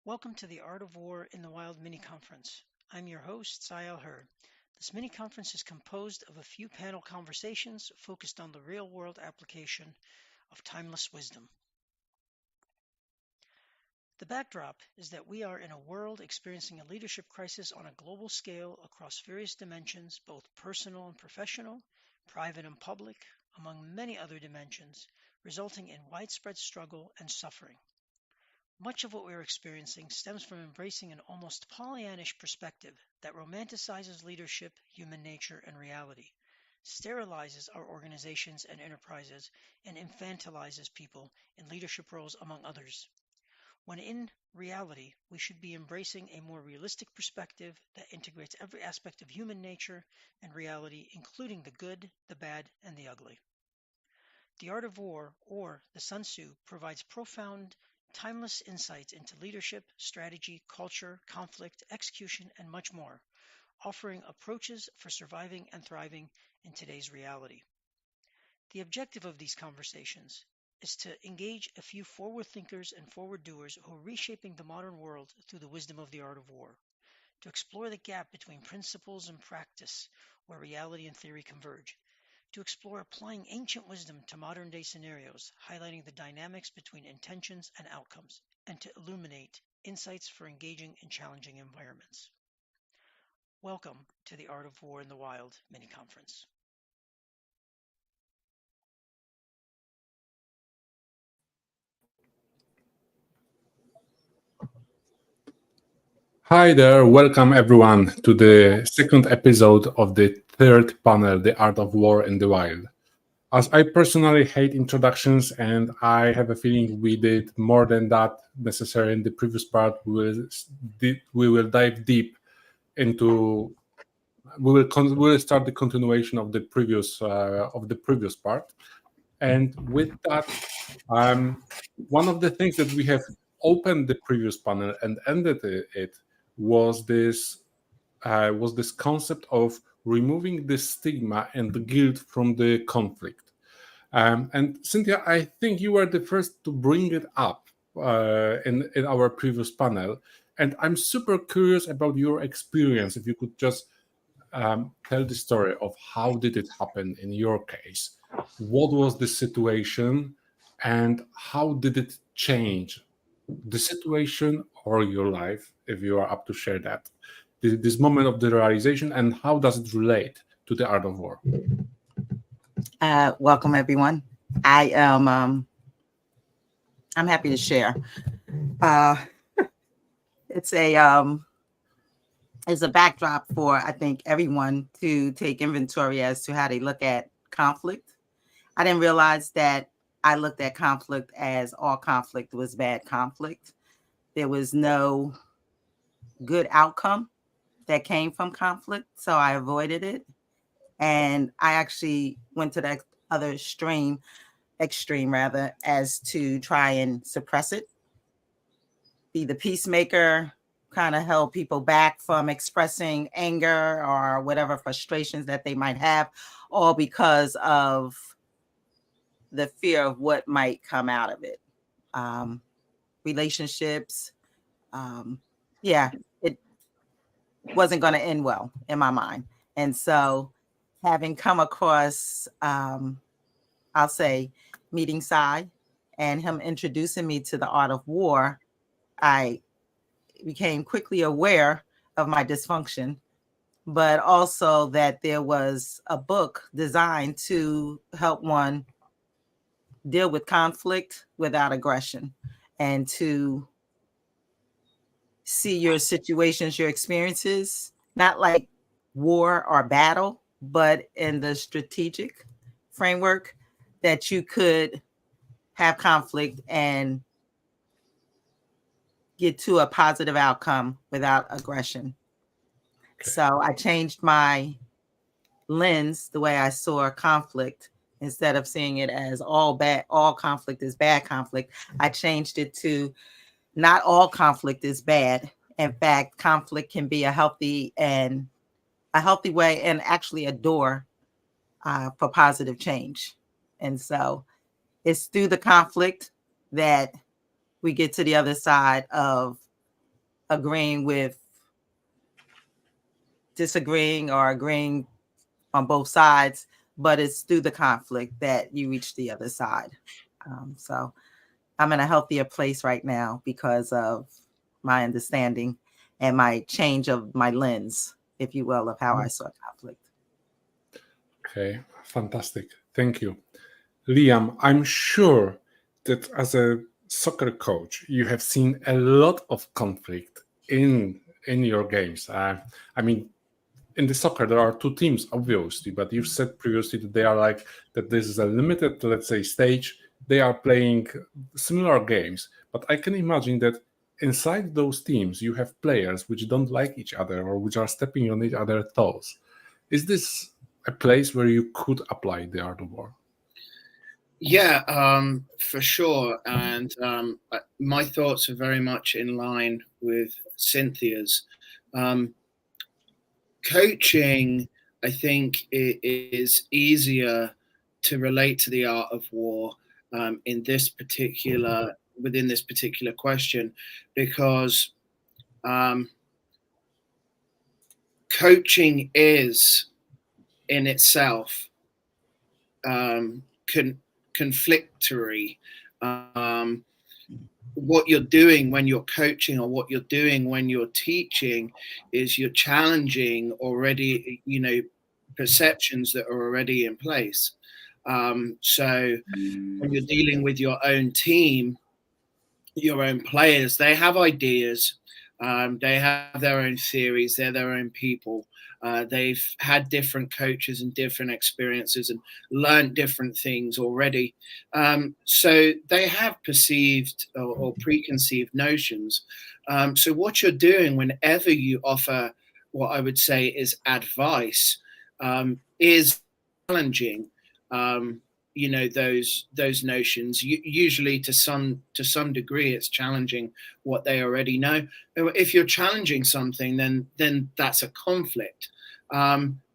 Welcome to the Art of War in the Wild mini conference. I'm your host, Sayal Her. This mini conference is composed of a few panel conversations focused on the real world application of timeless wisdom. The backdrop is that we are in a world experiencing a leadership crisis on a global scale across various dimensions, both personal and professional, private and public, among many other dimensions, resulting in widespread struggle and suffering. Much of what we're experiencing stems from embracing an almost Pollyannish perspective that romanticizes leadership, human nature, and reality, sterilizes our organizations and enterprises, and infantilizes people in leadership roles, among others. When in reality, we should be embracing a more realistic perspective that integrates every aspect of human nature and reality, including the good, the bad, and the ugly. The Art of War, or the Sun Tzu, provides profound timeless insights into leadership, strategy, culture, conflict, execution, and much more, offering approaches for surviving and thriving in today's reality. The objective of these conversations is to engage a few forward thinkers and forward doers who are reshaping the modern world through the wisdom of the art of war, to explore the gap between principles and practice where reality and theory converge, to explore applying ancient wisdom to modern day scenarios, highlighting the dynamics between intentions and outcomes, and to illuminate insights for engaging in challenging environments. Welcome to the Art of War in the Wild mini conference. Hi there, welcome everyone to the second episode of the third panel, The Art of War in the Wild. As I personally hate introductions and I have a feeling we did more than that necessary in the previous part, we will dive deep into, we will start the continuation of the previous part. And with that, one of the things that we have opened the previous panel and ended it was this concept of removing the stigma and the guilt from the conflict. And Cynthia, I think you were the first to bring it up in our previous panel, and I'm super curious about your experience. If you could just tell the story of how did it happen in your case, what was the situation, and how did it change the situation or your life, if you are up to share that, this moment of the realization, and how does it relate to the art of war? Welcome everyone. I am I'm happy to share. It's a backdrop for, I think, everyone to take inventory as to how they look at conflict. I didn't realize that I looked at conflict as all conflict was bad conflict. There was no good outcome that came from conflict, so I avoided it. And I actually went to that other extreme rather, as to try and suppress it, be the peacemaker, kind of held people back from expressing anger or whatever frustrations that they might have, all because of the fear of what might come out of it. Relationships, it wasn't going to end well in my mind. And so having come across, I'll say, meeting Sai and him introducing me to the art of war, I became quickly aware of my dysfunction, but also that there was a book designed to help one deal with conflict without aggression and to see your situations, your experiences, not like war or battle, but in the strategic framework that you could have conflict and get to a positive outcome without aggression. Okay. So I changed my lens, the way I saw conflict. Instead of seeing it as all conflict is bad conflict, I changed it to not all conflict is bad. In fact, conflict can be a healthy way and actually a door for positive change. And so it's through the conflict that we get to the other side of agreeing with disagreeing or agreeing on both sides, but it's through the conflict that you reach the other side. So I'm in a healthier place right now because of my understanding and my change of my lens, if you will, of how I saw conflict. Okay, fantastic. Thank you. Liam, I'm sure that as a soccer coach, you have seen a lot of conflict in your games. I mean, in the soccer, there are two teams, obviously, but you said previously that they are like, that this is a limited, let's say, stage. They are playing similar games, but I can imagine that inside those teams, you have players which don't like each other or which are stepping on each other's toes. Is this a place where you could apply the art of war? Yeah, for sure. And my thoughts are very much in line with Cynthia's. Coaching, I think, it is easier to relate to the art of war within this particular question, because coaching is in itself conflictory. What you're doing when you're coaching or what you're doing when you're teaching is you're challenging already, perceptions that are already in place. So when you're dealing with your own team, your own players, they have ideas, they have their own theories, they're their own people. They've had different coaches and different experiences and learned different things already. So they have perceived or preconceived notions. So what you're doing whenever you offer what I would say is advice is challenging those notions. Usually to some degree it's challenging what they already know. If you're challenging something, then that's a conflict.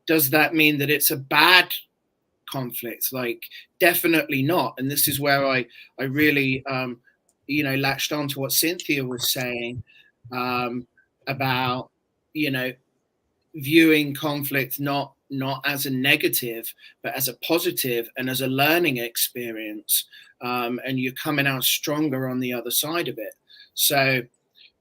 Does that mean that it's a bad conflict? Like, definitely not. And this is where I really latched on to what Cynthia was saying about viewing conflict not as a negative, but as a positive and as a learning experience. And you're coming out stronger on the other side of it. So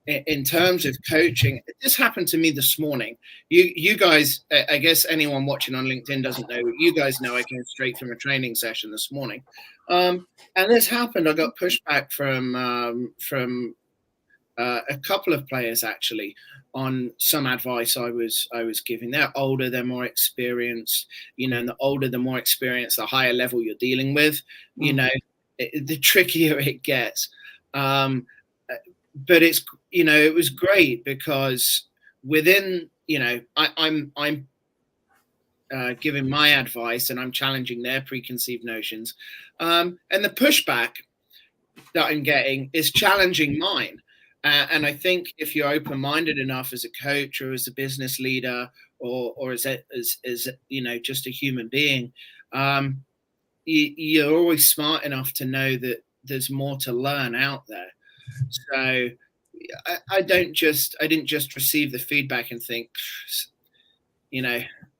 in terms of coaching, this happened to me this morning. You guys, I guess anyone watching on LinkedIn doesn't know, you guys know I came straight from a training session this morning. And this happened. I got pushback from a couple of players actually on some advice I was giving. They're older, they're more experienced, and the older, the more experienced, the higher level you're dealing with, the trickier it gets. But it's, it was great because within, I'm giving my advice and I'm challenging their preconceived notions. And the pushback that I'm getting is challenging mine. And I think if you're open-minded enough as a coach or as a business leader or as just a human being, you're always smart enough to know that there's more to learn out there. So I didn't just receive the feedback and think,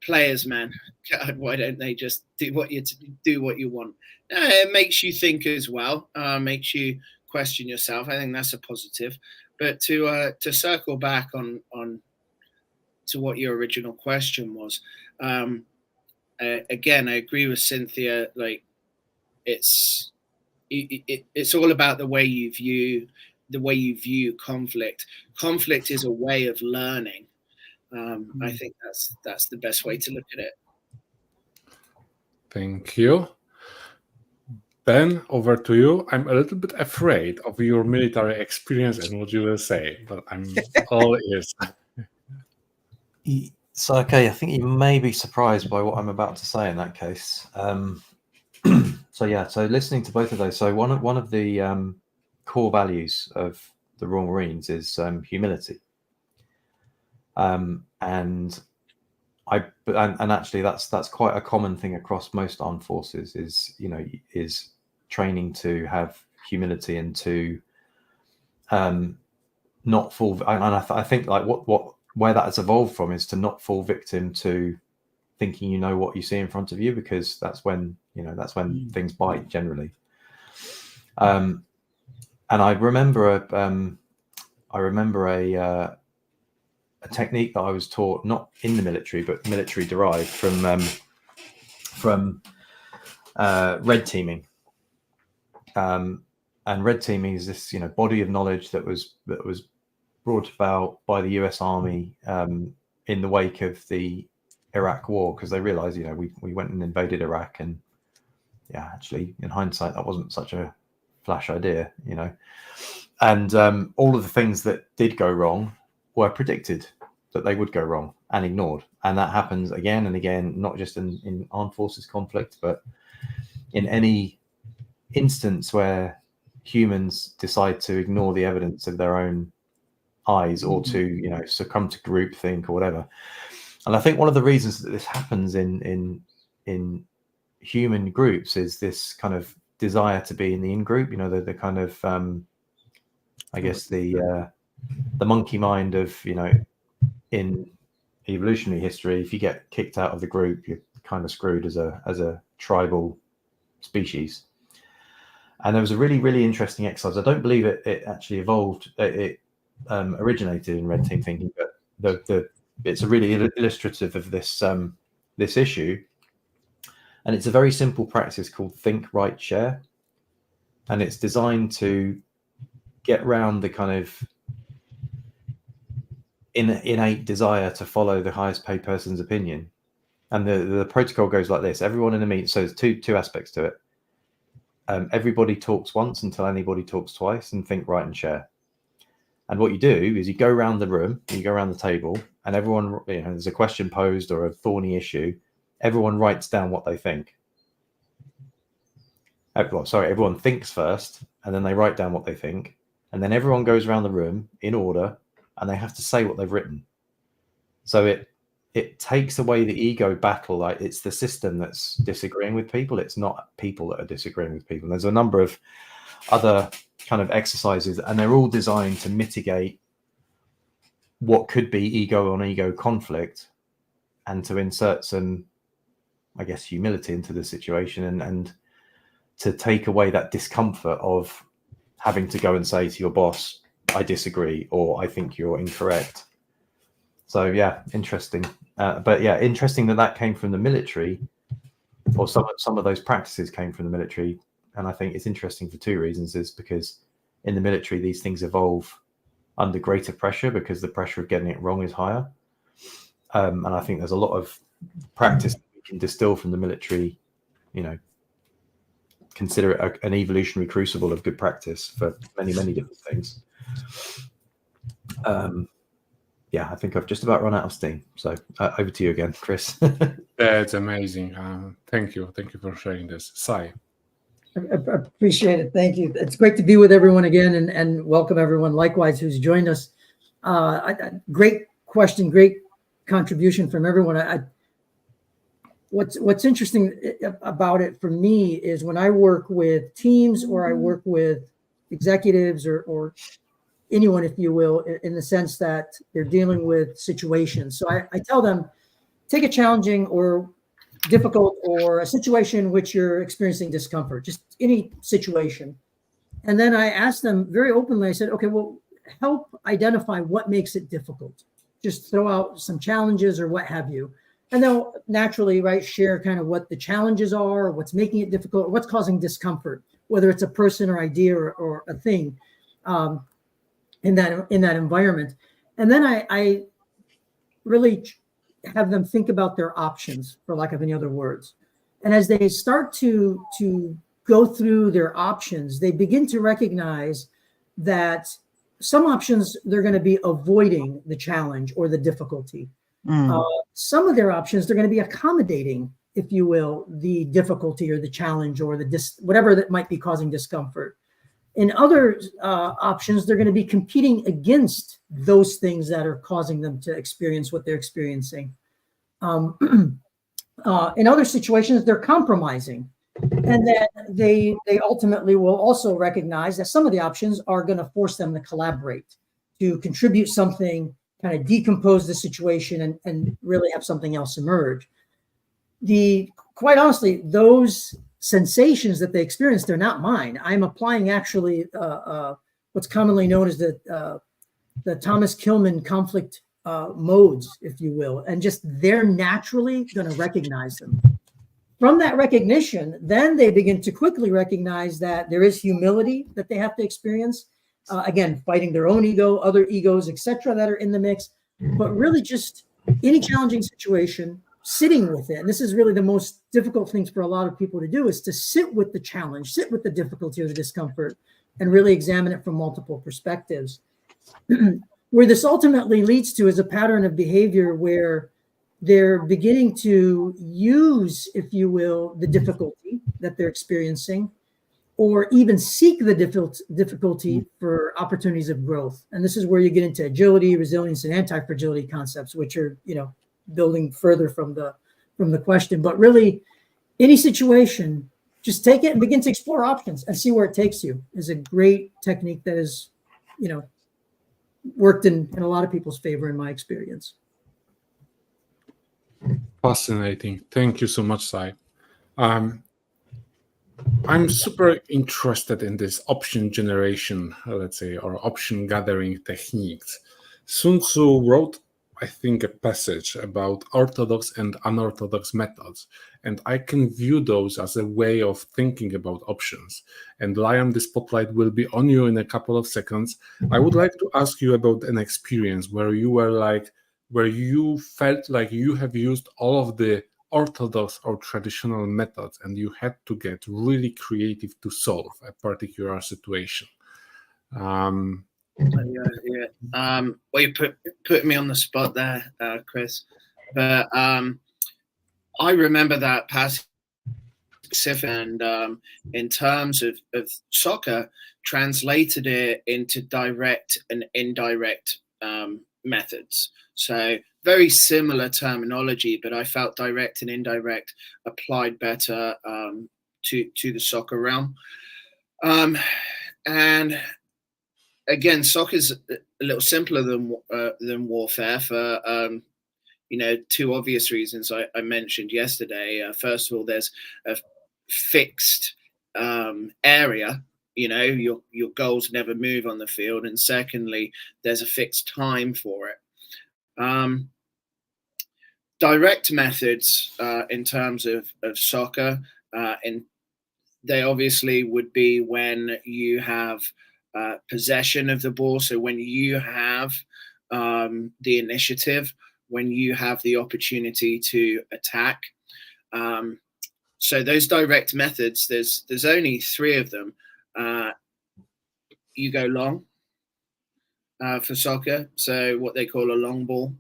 players, man, God, why don't they just do what you want? No, it makes you think as well, makes you question yourself. I think that's a positive. But to circle back on to what your original question was, again, I agree with Cynthia. Like, it's all about the way you view conflict. Conflict is a way of learning. I think that's the best way to look at it. Thank you. Ben, over to you. I'm a little bit afraid of your military experience and what you will say, but I'm all ears. So, okay, I think you may be surprised by what I'm about to say in that case. So listening to both of those. So one of the core values of the Royal Marines is humility. And actually that's quite a common thing across most armed forces is training to have humility and to not fall. And I think like where that has evolved from is to not fall victim to thinking you know what you see in front of you, because that's when things bite generally. And I remember a technique that I was taught, not in the military but military derived, from red teaming. And red teaming is this body of knowledge that was brought about by the US Army in the wake of the Iraq War, because they realized we went and invaded Iraq, and actually in hindsight that wasn't such a flash idea, and all of the things that did go wrong were predicted that they would go wrong and ignored. And that happens again and again, not just in armed forces conflict, but in any instance where humans decide to ignore the evidence of their own eyes, or to succumb to groupthink or whatever. And I think one of the reasons that this happens in human groups is this kind of desire to be in the in-group, the kind of I guess the monkey mind of in evolutionary history, if you get kicked out of the group, you're kind of screwed as a tribal species. And there was a really, really interesting exercise. I don't believe it actually evolved. It originated in red team thinking, but it's a really illustrative of this this issue. And it's a very simple practice called think, write, share. And it's designed to get around the kind of innate desire to follow the highest paid person's opinion. And the protocol goes like this: everyone in a meeting. So there's two aspects to it. Everybody talks once until anybody talks twice, and think, write, and share. And what you do is you go around the room, you go around the table, and everyone, there's a question posed or a thorny issue. Everyone writes down what they think. Everyone thinks first, and then they write down what they think. And then everyone goes around the room in order, and they have to say what they've written. So it takes away the ego battle. Like, it's the system that's disagreeing with people. It's not people that are disagreeing with people. And there's a number of other kind of exercises, and they're all designed to mitigate what could be ego on ego conflict, and to insert some, I guess, humility into the situation, and to take away that discomfort of having to go and say to your boss, I disagree, or I think you're incorrect. So yeah, interesting. But yeah, interesting that came from the military, or some of those practices came from the military. And I think it's interesting for two reasons: is because in the military, these things evolve under greater pressure, because the pressure of getting it wrong is higher. And I think there's a lot of practice that we can distill from the military, consider it an evolutionary crucible of good practice for many, many different things. I think I've just about run out of steam. So over to you again, Chris. That's amazing. Thank you for sharing this. Sai. I appreciate it. Thank you. It's great to be with everyone again, and welcome everyone likewise who's joined us. Great question, great contribution from everyone. What's interesting about it for me is when I work with teams, or I work with executives, or anyone, if you will, in the sense that they're dealing with situations. So I tell them, take a challenging or difficult, or a situation in which you're experiencing discomfort, just any situation. And then I asked them very openly, I said, okay, well, help identify what makes it difficult. Just throw out some challenges or what have you. And they'll naturally, share kind of what the challenges are, what's making it difficult, or what's causing discomfort, whether it's a person or idea or a thing in that environment. And then I really have them think about their options, for lack of any other words. And as they start to go through their options, they begin to recognize that some options, they're going to be avoiding the challenge or the difficulty. Some of their options, they're going to be accommodating, if you will, the difficulty or the challenge or whatever that might be causing discomfort. In other options, they're going to be competing against those things that are causing them to experience what they're experiencing. In other situations, they're compromising. And then they ultimately will also recognize that some of the options are going to force them to collaborate, to contribute something, kind of decompose the situation, and really have something else emerge. Quite honestly, those sensations that they experience, they're not mine. I'm applying actually what's commonly known as the Thomas Kilmann conflict modes, if you will, and just they're naturally going to recognize them. From that recognition, then they begin to quickly recognize that there is humility that they have to experience. Again, fighting their own ego, other egos, etc., that are in the mix, but really just any challenging situation, sitting with it. And this is really the most difficult things for a lot of people to do, is to sit with the challenge, sit with the difficulty or the discomfort, and really examine it from multiple perspectives. Where this ultimately leads to is a pattern of behavior where they're beginning to use, if you will, the difficulty that they're experiencing, or even seek the difficulty for opportunities of growth. And this is where you get into agility, resilience, and anti-fragility concepts, which are, building further from the question. But really, any situation, just take it and begin to explore options and see where it takes you, is a great technique that is, worked in a lot of people's favor in my experience. Fascinating. Thank you so much, Sai. I'm super interested in this option generation, let's say, or option gathering techniques. Sun Tzu wrote, I think, a passage about orthodox and unorthodox methods, and I can view those as a way of thinking about options. And Liam, the spotlight will be on you in a couple of seconds. I would like to ask you about an experience where you felt like you have used all of the orthodox or traditional methods and you had to get really creative to solve a particular situation. Well, you put me on the spot there, Chris. But I remember that passage, and in terms of soccer, translated it into direct and indirect methods. So very similar terminology, but I felt direct and indirect applied better to the soccer realm. And again, soccer's a little simpler than warfare for two obvious reasons I mentioned yesterday. First of all, there's a fixed area. Your goals never move on the field, and secondly, there's a fixed time for it. Direct methods in terms of soccer, and they obviously would be when you have possession of the ball. So when you have the initiative, when you have the opportunity to attack. So those direct methods, there's only 3 of them. You go long for soccer, so what they call a long ball.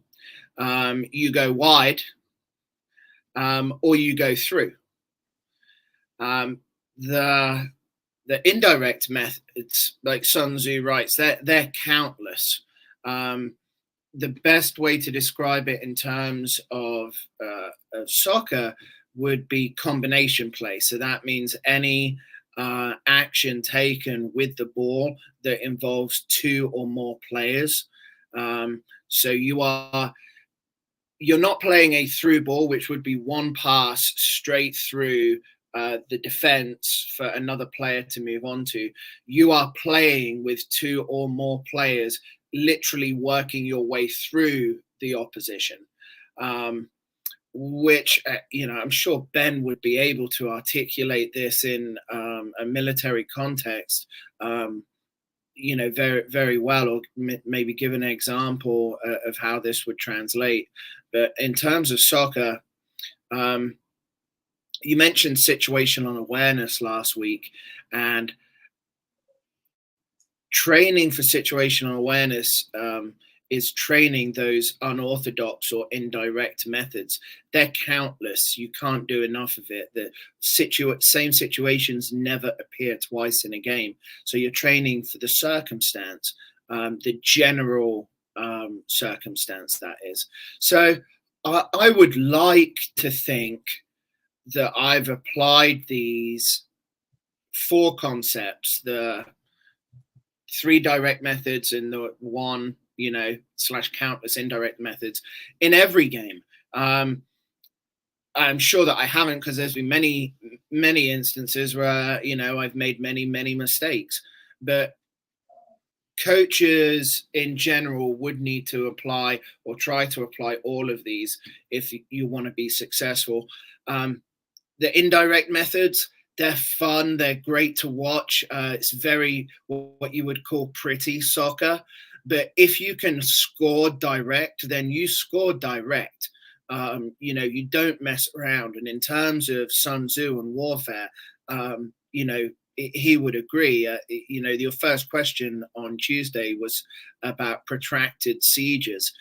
You go wide, or you go through. The indirect methods, like Sun Tzu writes, they're countless. The best way to describe it in terms of soccer would be combination play. So that means any action taken with the ball that involves 2 or more players. So you're not playing a through ball, which would be one pass straight through the defense for another player to move on to. You are playing with 2 or more players, literally working your way through the opposition, which, I'm sure Ben would be able to articulate this in a military context, very, very well, or maybe give an example of how this would translate. But in terms of soccer, you mentioned situational awareness last week, and training for situational awareness is training those unorthodox or indirect methods. They're countless. You can't do enough of it. The same situations never appear twice in a game. So you're training for the circumstance, the general circumstance, that is. So I would like to think that I've applied these 4 concepts, the 3 direct methods and the 1, / countless indirect methods in every game. I'm sure that I haven't, because there's been many, many instances where, I've made many, many mistakes. But coaches in general would need to apply or try to apply all of these if you want to be successful. The indirect methods, they're fun. They're great to watch. It's very what you would call pretty soccer. But if you can score direct, then you score direct. You don't mess around. And in terms of Sun Tzu and warfare, he would agree. Your first question on Tuesday was about protracted sieges.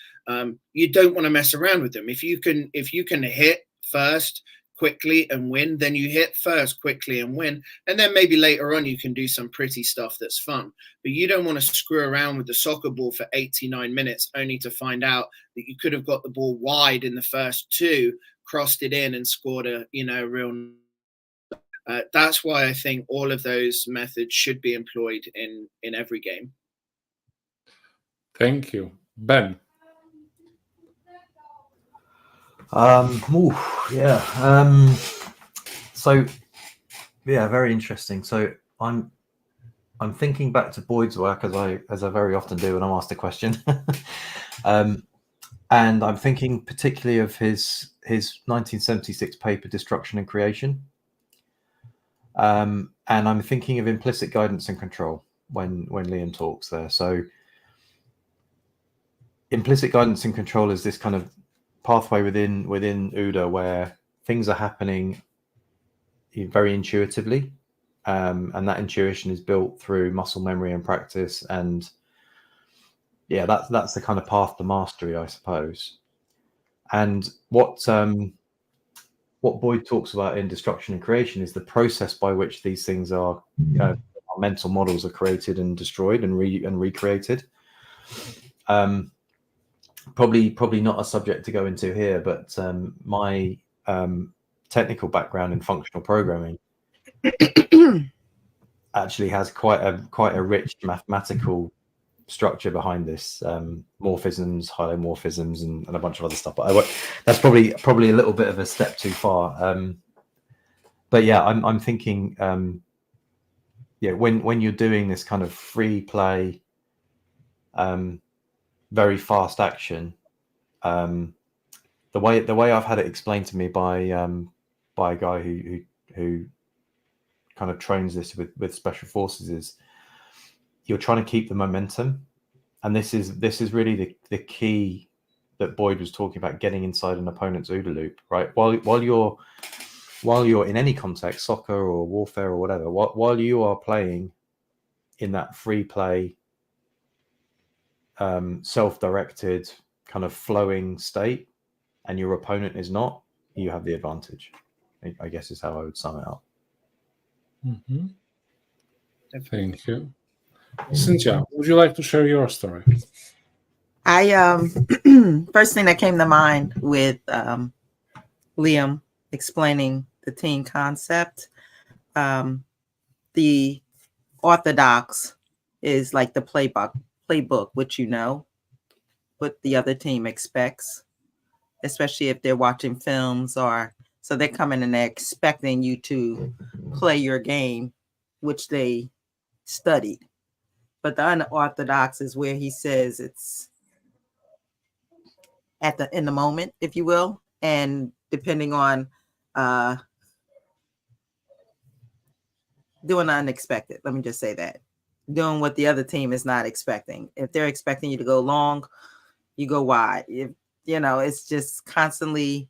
You don't want to mess around with them. If you can hit first quickly and win, then you hit first quickly and win, and then maybe later on you can do some pretty stuff that's fun. But you don't want to screw around with the soccer ball for 89 minutes only to find out that you could have got the ball wide in the first 2, crossed it in, and scored a real. That's why I think all of those methods should be employed in every game. Thank you. Ben. Very interesting. So I'm thinking back to Boyd's work, as I very often do when I'm asked a question. And I'm thinking particularly of his 1976 paper, Destruction and Creation. And I'm thinking of implicit guidance and control when Liam talks there. So implicit guidance and control is this kind of pathway within OODA where things are happening very intuitively, and that intuition is built through muscle memory and practice, and that's the kind of path to mastery, I suppose. And what Boyd talks about in Destruction and Creation is the process by which these things are, our mental models are created and destroyed and recreated. Probably not a subject to go into here, but my technical background in functional programming actually has quite a rich mathematical structure behind this, morphisms, holomorphisms, and a bunch of other stuff. But that's probably a little bit of a step too far. But yeah, I'm thinking, when you're doing this kind of free play, very fast action, the way I've had it explained to me by a guy who kind of trains this with special forces is you're trying to keep the momentum, and this is really the key that Boyd was talking about, getting inside an opponent's OODA loop, right? While you're in any context, soccer or warfare or whatever, while you are playing in that free play, self-directed kind of flowing state, and your opponent is not, you have the advantage, I guess is how I would sum it up. Mm-hmm. Thank you. Cynthia, would you like to share your story? I first thing that came to mind with Liam explaining the team concept, the orthodox is like the playbook, which what the other team expects, especially if they're watching films, or so they're coming and they're expecting you to play your game, which they studied. But the unorthodox is where he says it's in the moment, if you will, and depending on doing the unexpected. Let me just say that. Doing what the other team is not expecting. If they're expecting you to go long, you go wide. If it's just constantly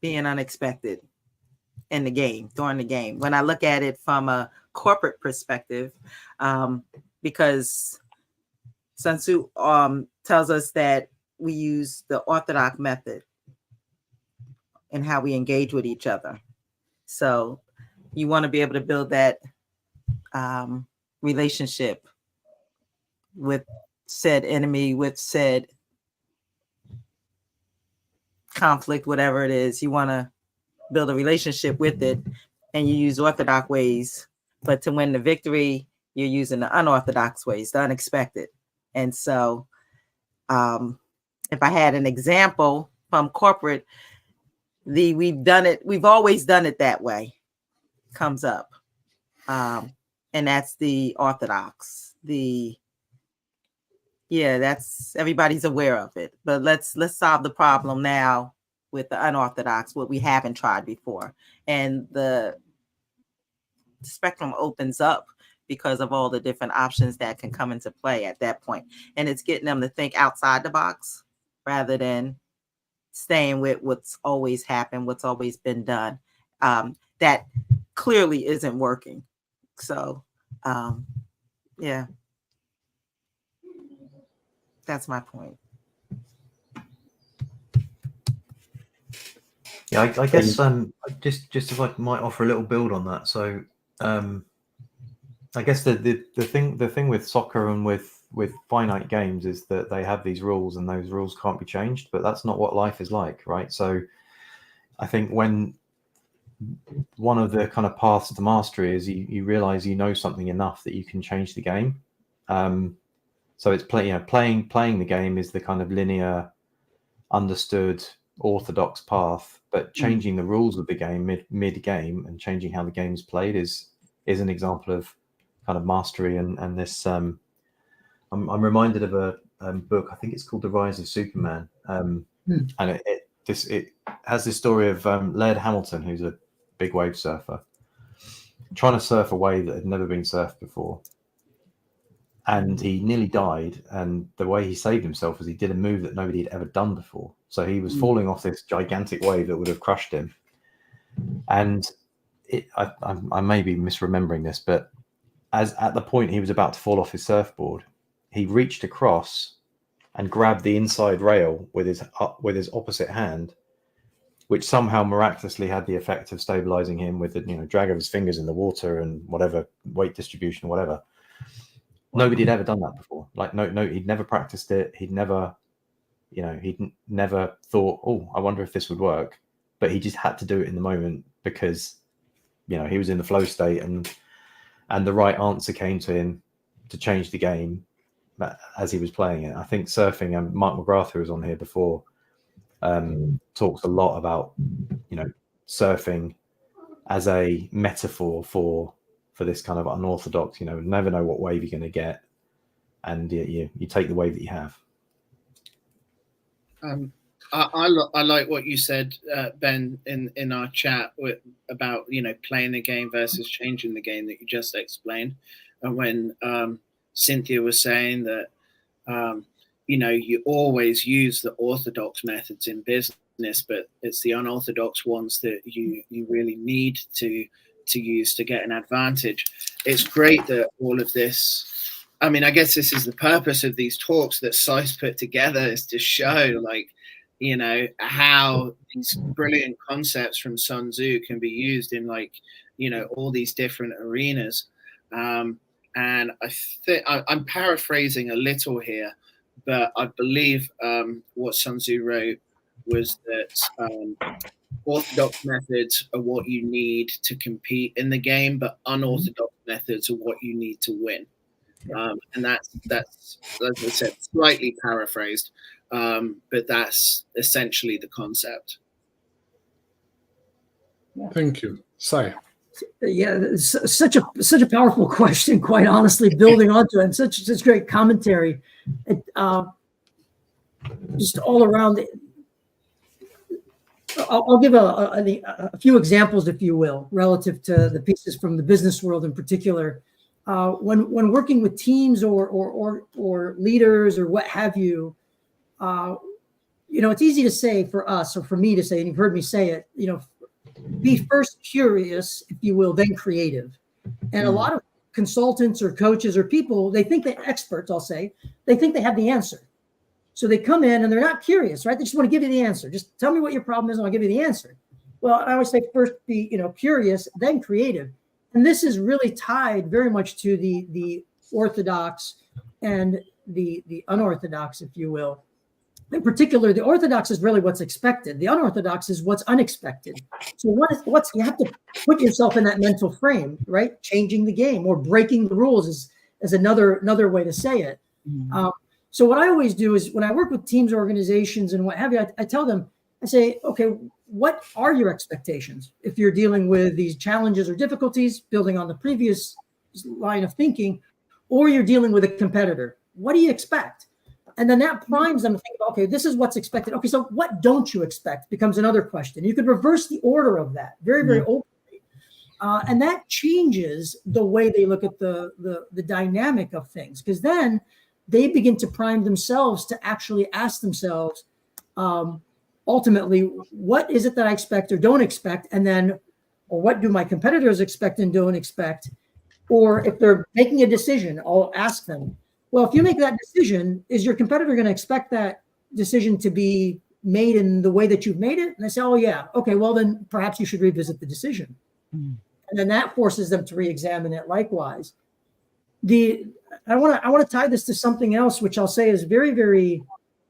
being unexpected in the game, during the game. When I look at it from a corporate perspective, because Sun Tzu tells us that we use the orthodox method in how we engage with each other. So you want to be able to build that relationship with said enemy, with said conflict, whatever it is. You want to build a relationship with it and you use orthodox ways, but to win the victory, you're using the unorthodox ways, the unexpected. And so if I had an example from corporate, we've always done it that way comes up. And that's the orthodox. That's everybody's aware of it. But let's solve the problem now with the unorthodox, what we haven't tried before. And the spectrum opens up because of all the different options that can come into play at that point. And it's getting them to think outside the box rather than staying with what's always happened, what's always been done. That clearly isn't working. So, yeah, that's my point. Yeah, I guess just if I might offer a little build on that. So I guess the thing with soccer and with finite games is that they have these rules and those rules can't be changed, but that's not what life is like, right? So I think when one of the kind of paths to mastery is you realize you know something enough that you can change the game. So it's playing the game is the kind of linear, understood, orthodox path, but changing the rules of the game mid game and changing how the game's played is an example of kind of mastery. And this I'm reminded of a book, I think it's called The Rise of Superman, and it has this story of Laird Hamilton, who's a big wave surfer, trying to surf a wave that had never been surfed before, and he nearly died. And the way he saved himself was he did a move that nobody had ever done before. So he was falling off this gigantic wave that would have crushed him. And I may be misremembering this, but as at the point he was about to fall off his surfboard, he reached across and grabbed the inside rail with his opposite hand, which somehow miraculously had the effect of stabilizing him with the drag of his fingers in the water and whatever weight distribution, whatever. Nobody had ever done that before. Like no, he'd never practiced it. He'd never thought, oh, I wonder if this would work. But he just had to do it in the moment because, he was in the flow state and the right answer came to him to change the game as he was playing it. I think surfing, and Mark McGrath, who was on here before, talks a lot about, surfing as a metaphor for this kind of unorthodox, never know what wave you're going to get. And you take the wave that you have. I like what you said, Ben, in our chat about playing the game versus changing the game that you just explained, and when Cynthia was saying that you always use the orthodox methods in business, but it's the unorthodox ones that you really need to use to get an advantage. It's great that all of this. I mean, I guess this is the purpose of these talks that Si's put together, is to show how these brilliant concepts from Sun Tzu can be used in all these different arenas. And I think I'm paraphrasing a little here, but I believe what Sun Tzu wrote was that orthodox methods are what you need to compete in the game, but unorthodox methods are what you need to win. And that's as I said, slightly paraphrased, but that's essentially the concept. Thank you. Si. Yeah, such a powerful question, quite honestly, building onto it, and such great commentary. Just all around. I'll give a few examples, if you will, relative to the pieces from the business world in particular. When working with teams or leaders or what have you, it's easy to say for us, or for me to say, and you've heard me say it, be first curious, if you will, then creative. And a lot of consultants or coaches or people, they think they're experts, I'll say, they think they have the answer. So they come in and they're not curious, right? They just want to give you the answer. Just tell me what your problem is and I'll give you the answer. Well, I always say first be, curious, then creative. And this is really tied very much to the orthodox and the unorthodox, if you will. in particular, the orthodox is really what's expected. The unorthodox is what's unexpected. So what's you have to put yourself in that mental frame, right? Changing the game or breaking the rules is another way to say it. So what I always do is when I work with teams, organizations, and what have you, I tell them, I say, okay, what are your expectations? If you're dealing with these challenges or difficulties, building on the previous line of thinking, or you're dealing with a competitor, what do you expect? And then that primes them to think, okay, this is what's expected. Okay, so what don't you expect becomes another question. You could reverse the order of that very, very openly. And that changes the way they look at the dynamic of things, because then they begin to prime themselves to actually ask themselves, ultimately, what is it that I expect or don't expect? And then, or what do my competitors expect and don't expect? Or if they're making a decision, I'll ask them, well, if you make that decision, is your competitor going to expect that decision to be made in the way that you've made it? And they say, oh, yeah. Okay, well, then perhaps you should revisit the decision. And then that forces them to re-examine it likewise. I want to tie this to something else, which I'll say is very, very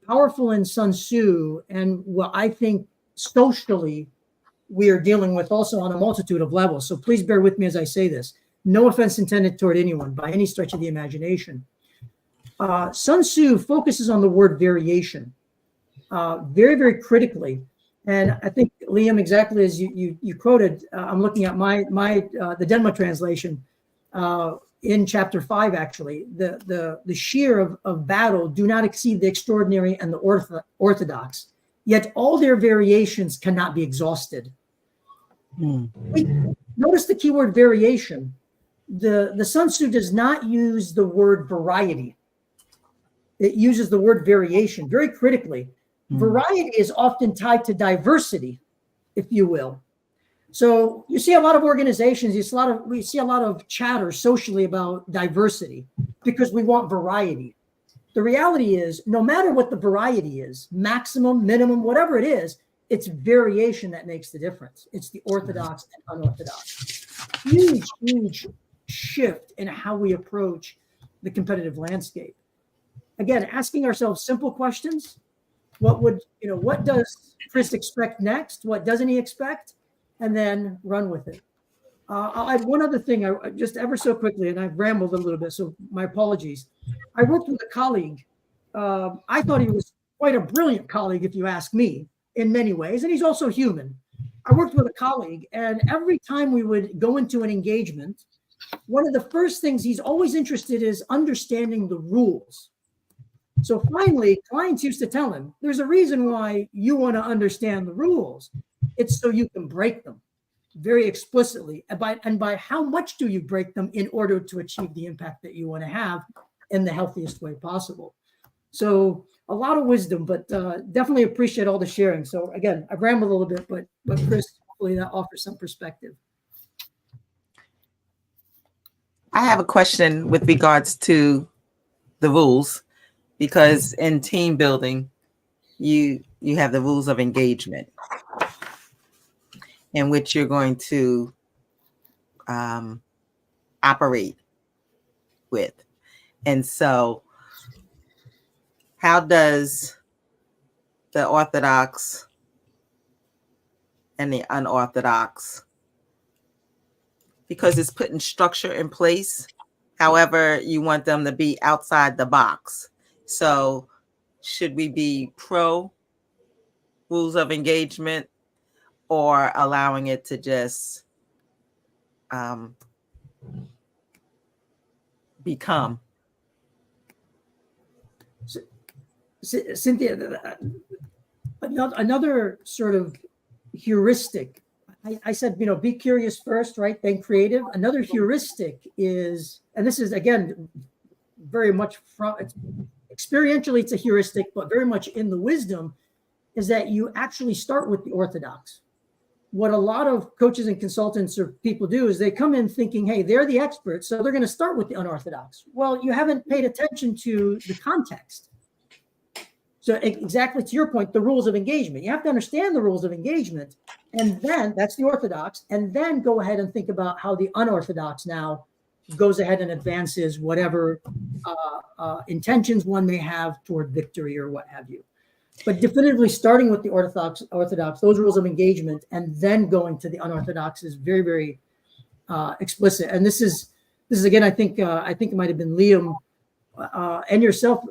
powerful in Sun Tzu, and what I think socially we are dealing with also on a multitude of levels. So please bear with me as I say this. No offense intended toward anyone by any stretch of the imagination. Sun Tzu focuses on the word variation very, very critically. And I think, Liam, exactly as you quoted, I'm looking at the Denma translation in chapter 5, actually. The sheer of battle do not exceed the extraordinary and the orthodox, yet all their variations cannot be exhausted. Notice the keyword variation. The Sun Tzu does not use the word variety. It uses the word variation very critically. Variety is often tied to diversity, if you will. So you see a lot of organizations, we see a lot of chatter socially about diversity because we want variety. The reality is, no matter what the variety is, maximum, minimum, whatever it is, it's variation that makes the difference. It's the orthodox and unorthodox. Huge, huge shift in how we approach the competitive landscape. Again, asking ourselves simple questions. What does Chris expect next? What doesn't he expect? And then run with it. I'll add one other thing, just ever so quickly, and I've rambled a little bit, so my apologies. I worked with a colleague. I thought he was quite a brilliant colleague, if you ask me, in many ways, and he's also human. I worked with a colleague, and every time we would go into an engagement, one of the first things he's always interested in is understanding the rules. So finally, clients used to tell him, there's a reason why you want to understand the rules. It's so you can break them very explicitly. And by how much do you break them in order to achieve the impact that you want to have in the healthiest way possible? So a lot of wisdom, but definitely appreciate all the sharing. So again, I've rambled a little bit, but Chris, hopefully that offers some perspective. I have a question with regards to the rules, because in team building, you have the rules of engagement in which you're going to operate with. And so how does the orthodox and the unorthodox, because it's putting structure in place, however you want them to be outside the box. So should we be pro rules of engagement or allowing it to just become? Cynthia, another sort of heuristic. I said, be curious first, right? Then creative. Another heuristic is, and this is again very much from experientially, it's a heuristic, but very much in the wisdom, is that you actually start with the orthodox. What a lot of coaches and consultants or people do is they come in thinking, hey, they're the experts, so they're going to start with the unorthodox. Well, you haven't paid attention to the context. So exactly to your point, the rules of engagement. You have to understand the rules of engagement, and then that's the orthodox, and then go ahead and think about how the unorthodox now goes ahead and advances whatever intentions one may have toward victory or what have you. but definitively starting with the orthodox, those rules of engagement, and then going to the unorthodox is very, very explicit. And this is again, I think it might have been Liam and yourself,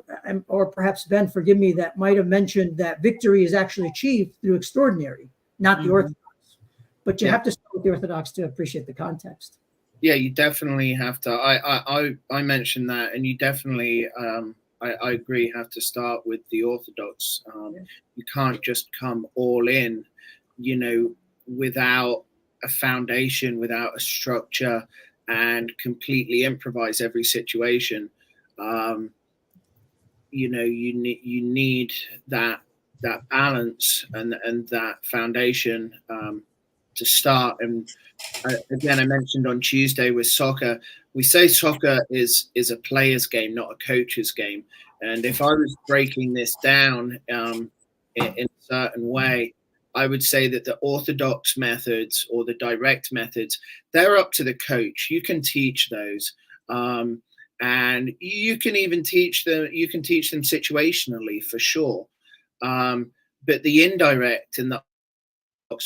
or perhaps Ben, forgive me, that might have mentioned that victory is actually achieved through extraordinary, not the orthodox. But you have to start with the orthodox to appreciate the context. Yeah, you definitely have to. I mentioned that, and you definitely, I agree, have to start with the orthodox. You can't just come all in, without a foundation, without a structure, and completely improvise every situation. You need that balance and that foundation to start. And again, I mentioned on Tuesday with soccer, we say soccer is a player's game, not a coach's game. And if I was breaking this down in a certain way, I would say that the orthodox methods or the direct methods, they're up to the coach. You can teach those. And you can even teach them, situationally for sure. But the indirect and the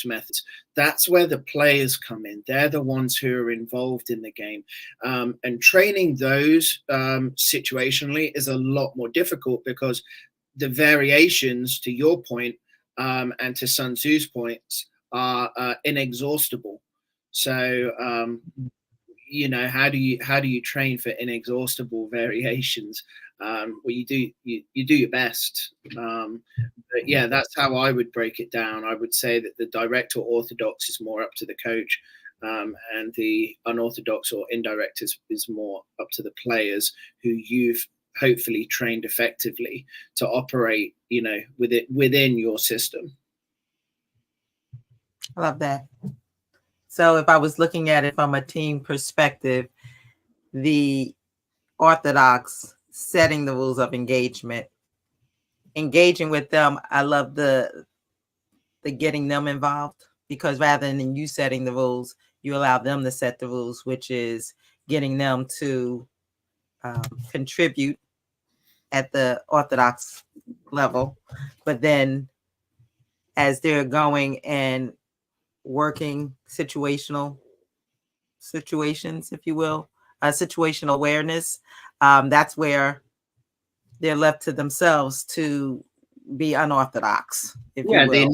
methods, that's where the players come in. They're the ones who are involved in the game. And training those situationally is a lot more difficult because the variations, to your point, and to Sun Tzu's points, are inexhaustible. So how do you train for inexhaustible variations? Well, you do your best. But yeah, that's how I would break it down. I would say that the direct or orthodox is more up to the coach, and the unorthodox or indirect is more up to the players who you've hopefully trained effectively to operate, within your system. I love that. So if I was looking at it from a team perspective, the orthodox setting the rules of engagement, engaging with them, I love the getting them involved, because rather than you setting the rules, you allow them to set the rules, which is getting them to contribute at the orthodox level. But then as they're going and working situations, if you will, situational awareness, that's where they're left to themselves to be unorthodox, if you will.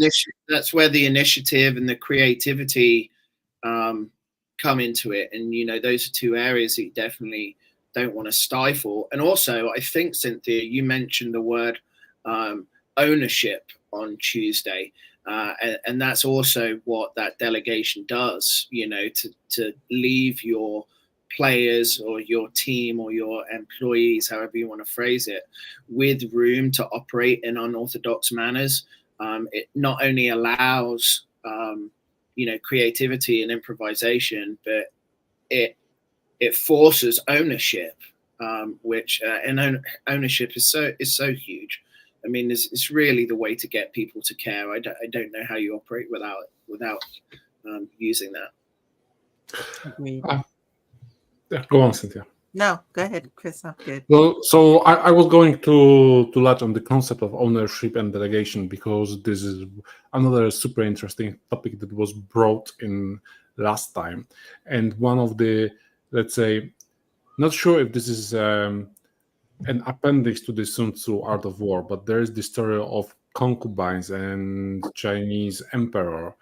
That's where the initiative and the creativity come into it. And, those are two areas that you definitely don't want to stifle. And also, I think, Cynthia, you mentioned the word ownership on Tuesday. And that's also what that delegation does, to leave your players or your team or your employees, however you want to phrase it, with room to operate in unorthodox manners. It not only allows, creativity and improvisation, but it forces ownership, which and ownership is so huge. I mean, it's really the way to get people to care. I don't know how you operate without using that. Agreed. Yeah, go on, Cynthia. No, go ahead, Chris. I'm good. Well, so I was going to latch on the concept of ownership and delegation, because this is another super interesting topic that was brought in last time. And one of the, let's say, not sure if this is an appendix to the Sun Tzu Art of War, but there is the story of concubines and Chinese emperor,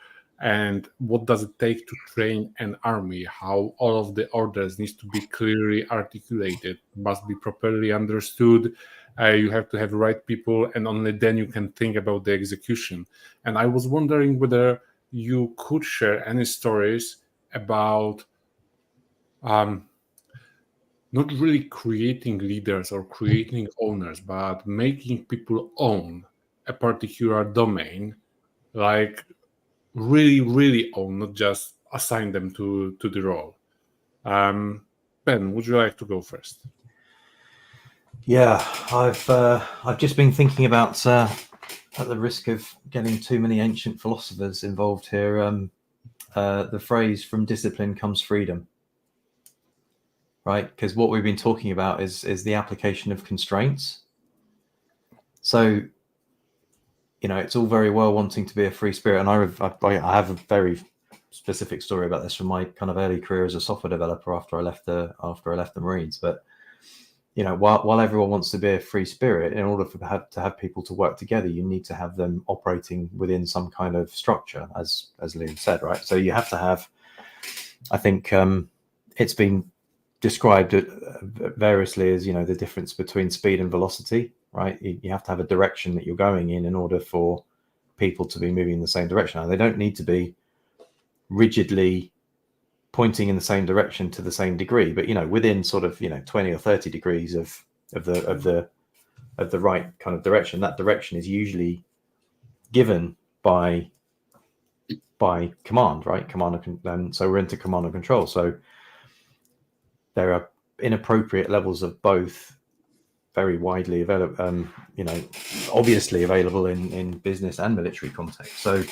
and what does it take to train an army, how all of the orders needs to be clearly articulated, must be properly understood. You have to have the right people, and only then you can think about the execution. And I was wondering whether you could share any stories about not really creating leaders or creating owners, but making people own a particular domain, like really own, not just assign them to the role. Ben, would you like to go first? Yeah, I've just been thinking about, at the risk of getting too many ancient philosophers involved here, the phrase "from discipline comes freedom." Right, because what we've been talking about is the application of constraints. So it's all very well wanting to be a free spirit. And I have a very specific story about this from my kind of early career as a software developer after I left the Marines. But while everyone wants to be a free spirit, in order to have people to work together, you need to have them operating within some kind of structure, as Liam said, right? So you have to have, I think it's been described variously as, the difference between speed and velocity, right? You have to have a direction that you're going in order for people to be moving in the same direction. Now, they don't need to be rigidly pointing in the same direction to the same degree, but within sort of 20 or 30 degrees of the right kind of direction. That direction is usually given by command, right? And so we're into command and control. So there are inappropriate levels of both, very widely available, obviously available in business and military context. So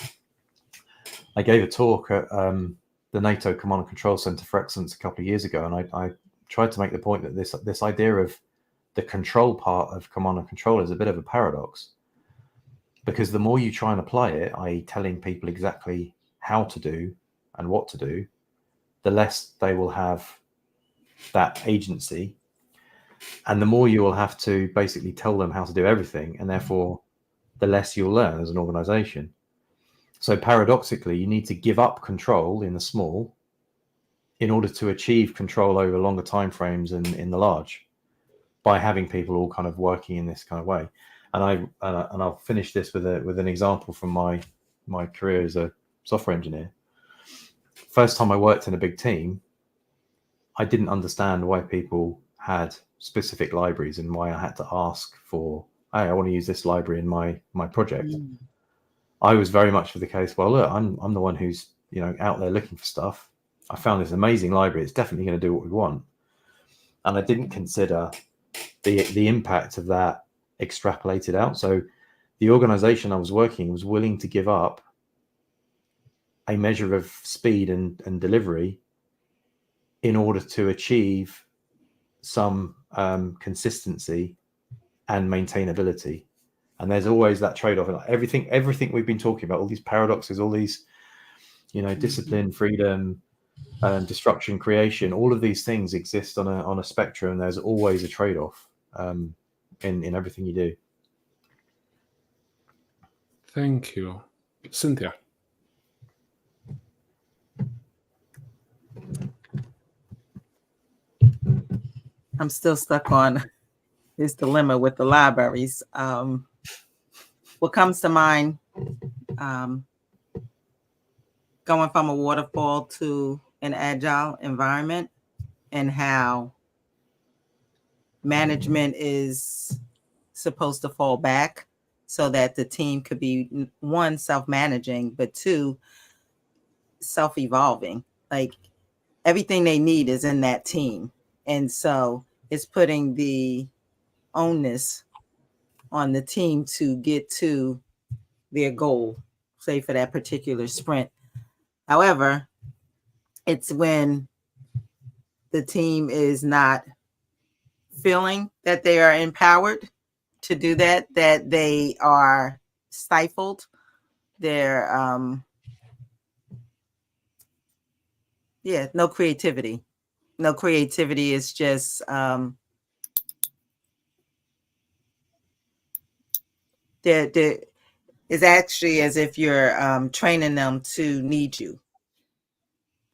I gave a talk at the NATO Command and Control Center for Excellence a couple of years ago, and I tried to make the point that this idea of the control part of command and control is a bit of a paradox, because the more you try and apply it, i.e. telling people exactly how to do and what to do, the less they will have that agency, and the more you will have to basically tell them how to do everything, and therefore the less you'll learn as an organization. So paradoxically, you need to give up control in the small in order to achieve control over longer timeframes in the large, by having people all kind of working in this kind of way. And I'll finish this with an example from my career as a software engineer. First time I worked in a big team, I didn't understand why people had specific libraries and why I had to ask for, hey, I want to use this library in my project. I was very much of the case, well, look, I'm the one who's out there looking for stuff. I found this amazing library. It's definitely going to do what we want. And I didn't consider the impact of that extrapolated out. So the organization I was working was willing to give up a measure of speed and delivery in order to achieve some consistency and maintainability. And there's always that trade-off. And everything we've been talking about, all these paradoxes, all these, discipline, freedom, destruction, creation, all of these things exist on a spectrum. There's always a trade-off in everything you do. Thank you. Cynthia. I'm still stuck on this dilemma with the libraries. What comes to mind, going from a waterfall to an agile environment, and how management is supposed to fall back so that the team could be, one, self-managing, but two, self-evolving. Like, everything they need is in that team. And so it's putting the onus on the team to get to their goal, say for that particular sprint. However, it's when the team is not feeling that they are empowered to do that they are stifled. They're no creativity. No creativity is just it's actually as if you're training them to need you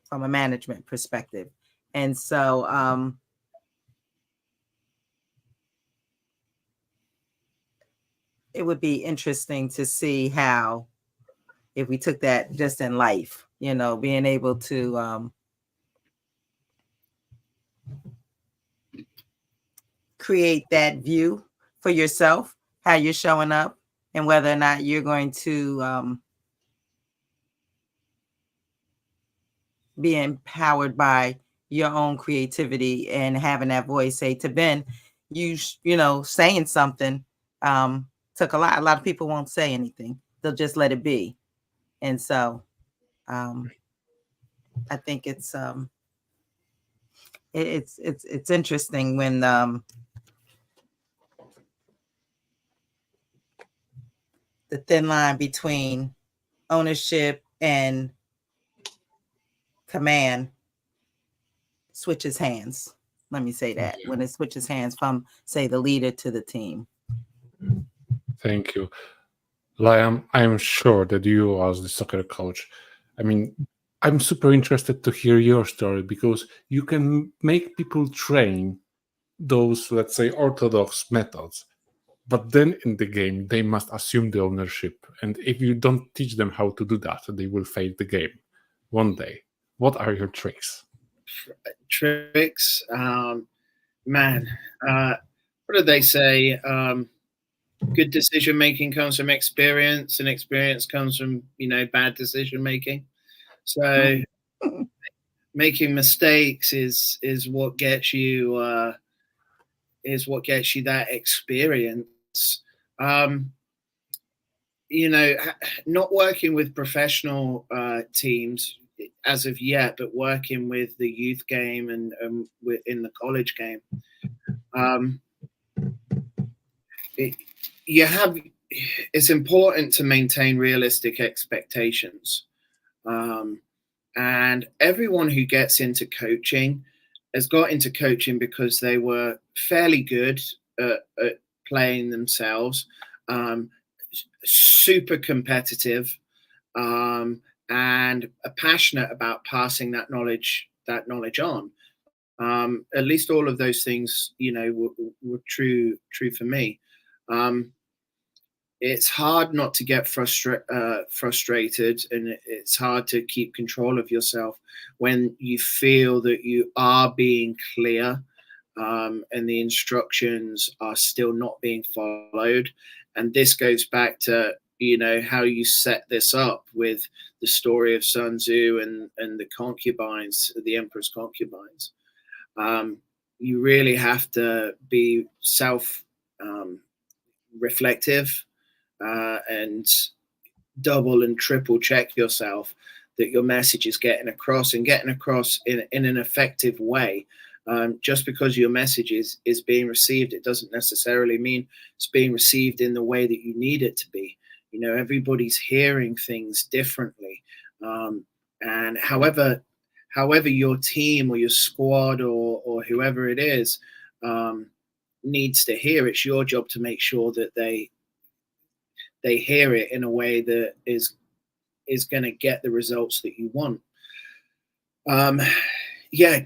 from a management perspective. And so it would be interesting to see how, if we took that just in life, being able to create that view for yourself, how you're showing up, and whether or not you're going to be empowered by your own creativity and having that voice. Say to Ben, saying something took a lot. A lot of people won't say anything. They'll just let it be. And so I think it's interesting when the the thin line between ownership and command switches hands. Let me say that, when it switches hands from, say, the leader to the team. Thank you. Liam, I'm sure that you, as the soccer coach, I mean, I'm super interested to hear your story, because you can make people train those, let's say, orthodox methods, but then in the game, they must assume the ownership. And if you don't teach them how to do that, they will fail the game one day. What are your tricks? Tricks? Man, what do they say? Good decision making comes from experience, and experience comes from, bad decision making. So making mistakes is what gets you that experience. Not working with professional teams as of yet, but working with the youth game and in the college game. It's important to maintain realistic expectations. And everyone who gets into coaching has got into coaching because they were fairly good at playing themselves, super competitive, and are passionate about passing that knowledge on. At least all of those things, were true for me. It's hard not to get frustrated, and it's hard to keep control of yourself when you feel that you are being clear, and the instructions are still not being followed. And this goes back to, how you set this up with the story of Sun Tzu and the concubines, the emperor's concubines. You really have to be self-reflective, and double and triple check yourself that your message is getting across in an effective way. Just because your message is being received, it doesn't necessarily mean it's being received in the way that you need it to be. Everybody's hearing things differently. And however your team or your squad or whoever it is needs to hear, it's your job to make sure that they hear it in a way that is going to get the results that you want.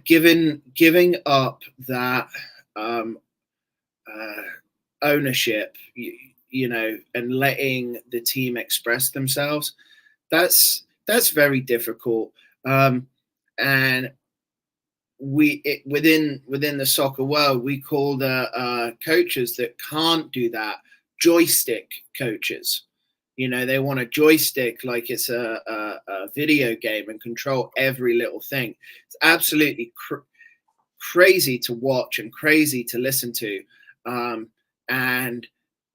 Giving up that ownership, and letting the team express themselves, that's very difficult. And within the soccer world, we call the coaches that can't do that joystick coaches. They want a joystick like it's a video game and control every little thing. It's absolutely crazy to watch and crazy to listen to. And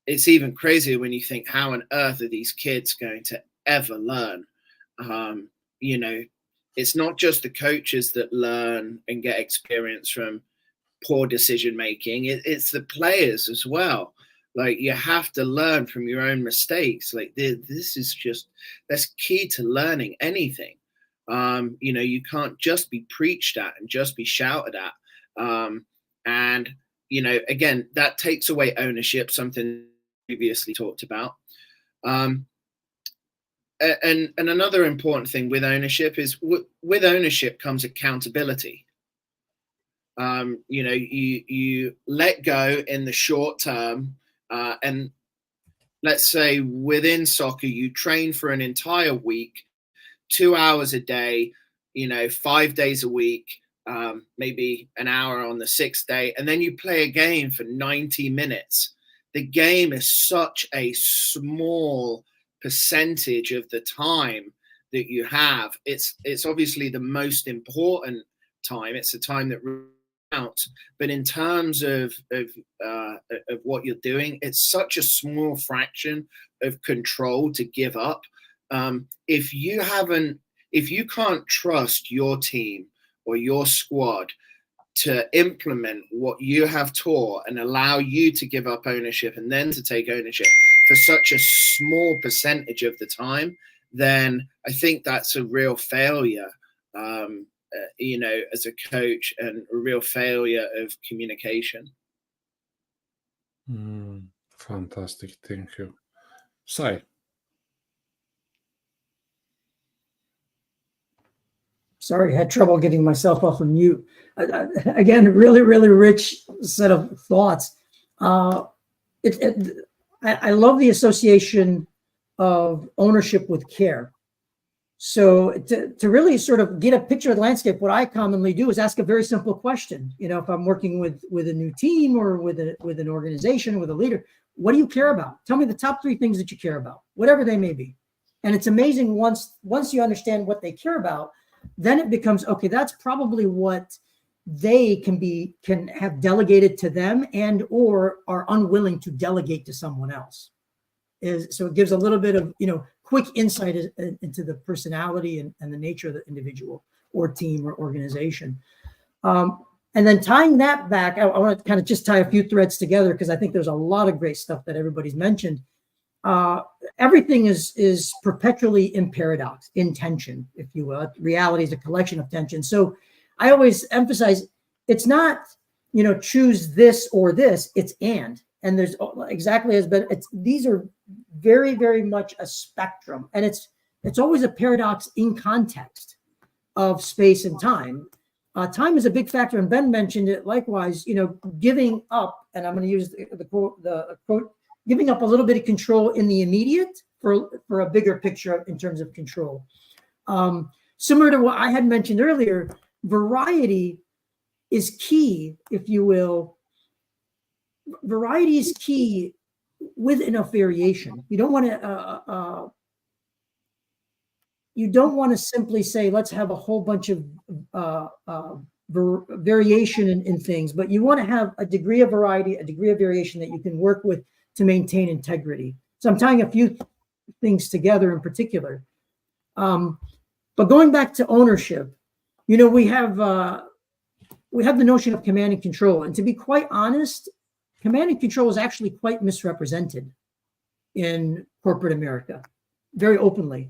it's even crazier when you think, how on earth are these kids going to ever learn? It's not just the coaches that learn and get experience from poor decision making. It's the players as well. Like, you have to learn from your own mistakes. Like, that's key to learning anything. You can't just be preached at and just be shouted at. And again, that takes away ownership, something previously talked about. And another important thing with ownership is with ownership comes accountability. You let go in the short term. And let's say within soccer, you train for an entire week, 2 hours a day, 5 days a week, maybe an hour on the 6th day, and then you play a game for 90 minutes. The game is such a small percentage of the time that you have. It's obviously the most important time. It's the time that counts. But in terms of what you're doing, it's such a small fraction of control to give up. If you can't trust your team or your squad to implement what you have taught and allow you to give up ownership and then to take ownership, for such a small percentage of the time, then I think that's a real failure, as a coach, and a real failure of communication. Fantastic. Thank you. Sai. Sorry, I had trouble getting myself off of mute. Again, really, really rich set of thoughts. I love the association of ownership with care. So to really sort of get a picture of the landscape, what I commonly do is ask a very simple question. If I'm working with a new team or with an organization, with a leader, what do you care about? Tell me the top 3 things that you care about, whatever they may be. And it's amazing once you understand what they care about, then it becomes, okay, that's probably what they can have delegated to them and or are unwilling to delegate to someone else. So it gives a little bit of, quick insight into the personality and the nature of the individual or team or organization. And then tying that back, I want to kind of just tie a few threads together because I think there's a lot of great stuff that everybody's mentioned. Everything is perpetually in paradox, in tension, if you will. Reality is a collection of tension. So I always emphasize it's not, choose this or this, it's and there's exactly as been, these are very, very much a spectrum. And it's always a paradox in context of space and time. Time is a big factor. And Ben mentioned it likewise, giving up, and I'm going to use the quote, giving up a little bit of control in the immediate for a bigger picture in terms of control. Similar to what I had mentioned earlier, variety is key, if you will. Variety is key with enough variation. You don't want to simply say, let's have a whole bunch of variation in things, but you want to have a degree of variety, a degree of variation that you can work with to maintain integrity. So I'm tying a few things together in particular. But going back to ownership, we have the notion of command and control. And to be quite honest, command and control is actually quite misrepresented in corporate America, very openly,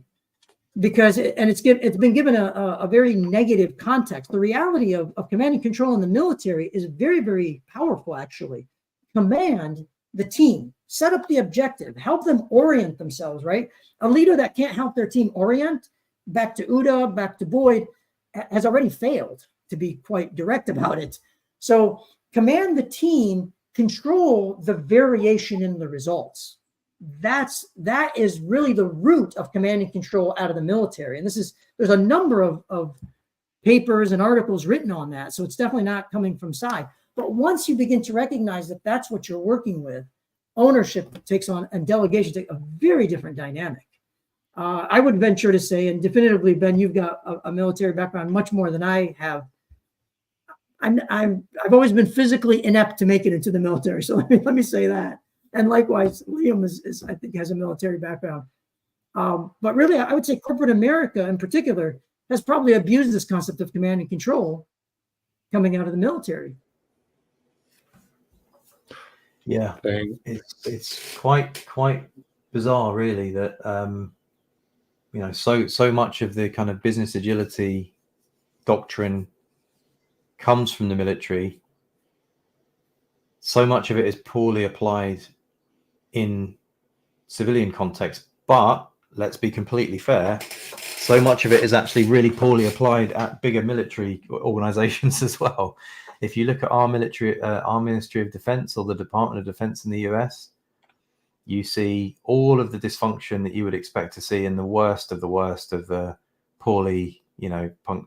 because it's been given a very negative context. The reality of command and control in the military is very, very powerful, actually. Command the team, set up the objective, help them orient themselves, right? A leader that can't help their team orient, back to Uda, back to Boyd, has already failed, to be quite direct about it. So command the team, control the variation in the results. That is really the root of command and control out of the military. And there's a number of papers and articles written on that. So it's definitely not coming from Sai. But once you begin to recognize that that's what you're working with, ownership takes on and delegation takes a very different dynamic. I would venture to say, and definitively, Ben, you've got a military background much more than I have. I've always been physically inept to make it into the military. So let me say that. And likewise, Liam is I think has a military background. But really, I would say corporate America in particular has probably abused this concept of command and control coming out of the military. Yeah, it's quite bizarre, really, that so much of the kind of business agility doctrine comes from the military. So much of it is poorly applied in civilian context, but let's be completely fair, so much of it is actually really poorly applied at bigger military organizations as well. If you look at our military, our Ministry of Defense or the Department of Defense in the US, you see all of the dysfunction that you would expect to see in the worst of the poorly,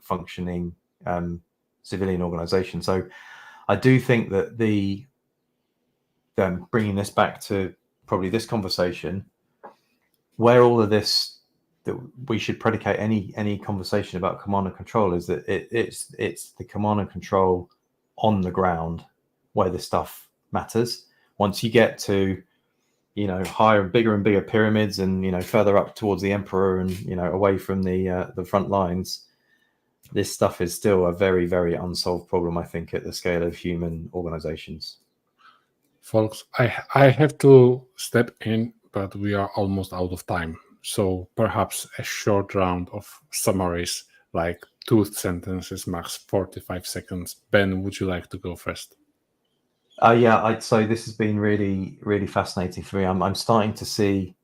functioning civilian organization. So I do think that bringing this back to probably this conversation, where all of this, that we should predicate any conversation about command and control, is that it's the command and control on the ground where this stuff matters. Once you get to higher, bigger and bigger pyramids, and further up towards the emperor, and away from the front lines, this stuff is still a very, very unsolved problem, I think, at the scale of human organizations. Folks, I have to step in, but we are almost out of time. So perhaps a short round of summaries, like 2 sentences, max 45 seconds. Ben, would you like to go first? Yeah, I'd say this has been really, really fascinating for me. I'm starting to see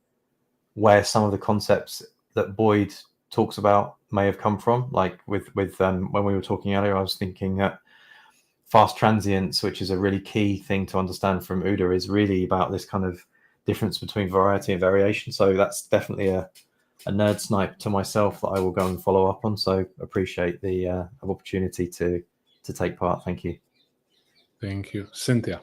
where some of the concepts that Boyd talks about may have come from. Like with when we were talking earlier, I was thinking that fast transients, which is a really key thing to understand from Uda, is really about this kind of difference between variety and variation. So that's definitely a nerd snipe to myself that I will go and follow up on. So appreciate the opportunity to take part. Thank you. Thank you. Cynthia.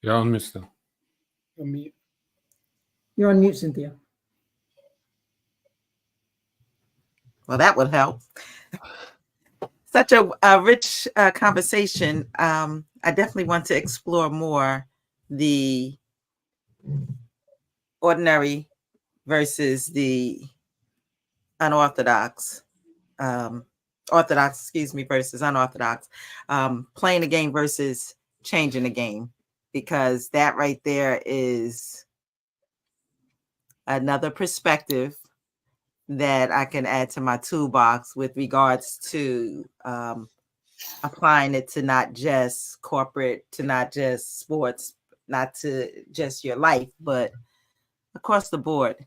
You're on mute still. You're on mute, Cynthia. Well, that would help. Such a rich conversation. I definitely want to explore more the ordinary versus the unorthodox, versus unorthodox, playing the game versus changing the game, because that right there is another perspective that I can add to my toolbox with regards to applying it to not just corporate, to not just sports, not to just your life, but across the board.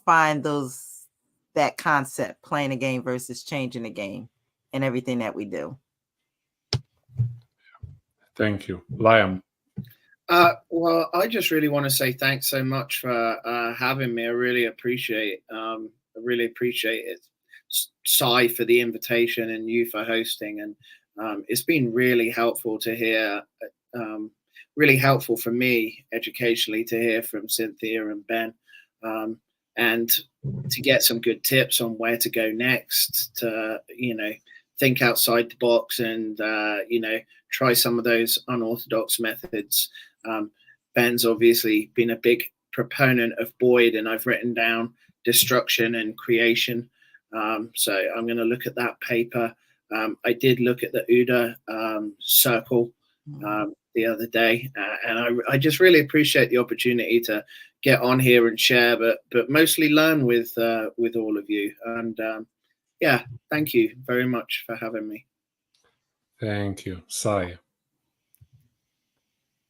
Find that concept, playing a game versus changing the game, in everything that we do. Thank you. Liam. Well, I just really want to say thanks so much for having me. I really appreciate it. Sai for the invitation and you for hosting. And it's been really helpful to hear, really helpful for me educationally to hear from Cynthia and Ben, and to get some good tips on where to go next, to, think outside the box and, try some of those unorthodox methods. Ben's obviously been a big proponent of Boyd, and I've written down destruction and creation. So I'm going to look at that paper. I did look at the Uda circle the other day, and I just really appreciate the opportunity to get on here and share, but mostly learn with all of you. And yeah, thank you very much for having me. Thank you. Sai.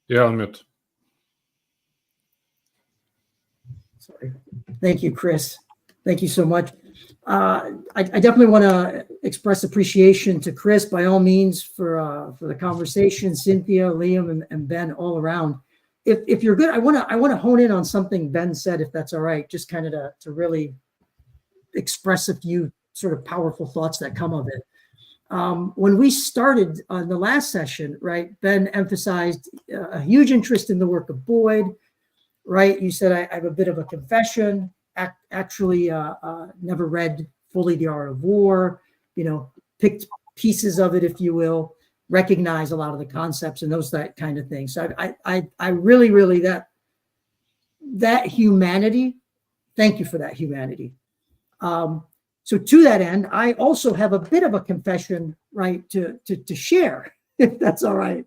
You're on mute. Sorry. Thank you, Chris. Thank you so much. I definitely want to express appreciation to Chris, by all means, for the conversation. Cynthia, Liam, and Ben, all around. If you're good, I want to hone in on something Ben said, if that's all right, just kind of to really express a few sort of powerful thoughts that come of it. When we started on the last session, right, Ben emphasized a huge interest in the work of Boyd, right? You said I have a bit of a confession. Actually, never read fully The Art of War, picked pieces of it, if you will, recognize a lot of the concepts and that kind of thing. So I really, that humanity, thank you for that humanity. So to that end, I also have a bit of a confession, right, to share, if that's all right.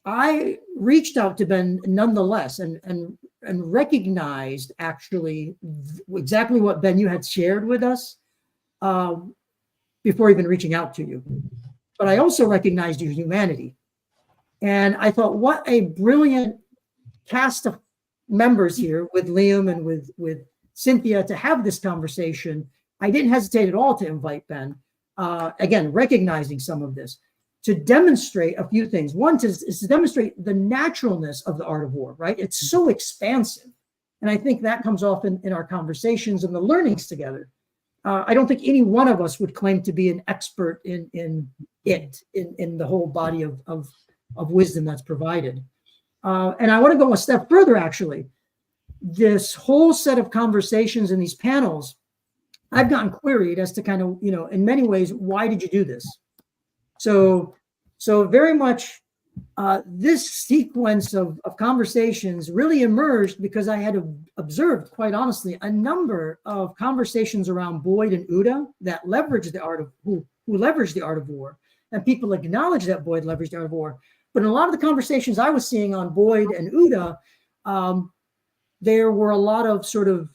I reached out to Ben nonetheless and recognized actually exactly what, Ben, you had shared with us before even reaching out to you. But I also recognized your humanity. And I thought, what a brilliant cast of members here with Liam and with Cynthia to have this conversation. I didn't hesitate at all to invite Ben, again, recognizing some of this, to demonstrate a few things. One is to demonstrate the naturalness of the art of war, right? It's so expansive. And I think that comes off in our conversations and the learnings together. I don't think any one of us would claim to be an expert in the whole body of wisdom that's provided. And I want to go a step further, actually. This whole set of conversations in these panels, I've gotten queried as to kind of, in many ways, why did you do this? So very much this sequence of conversations really emerged because I had observed, quite honestly, a number of conversations around Boyd and Uda that leveraged the art of who leveraged the art of war, and people acknowledge that Boyd leveraged the art of war. But in a lot of the conversations I was seeing on Boyd and Uda, there were a lot of sort of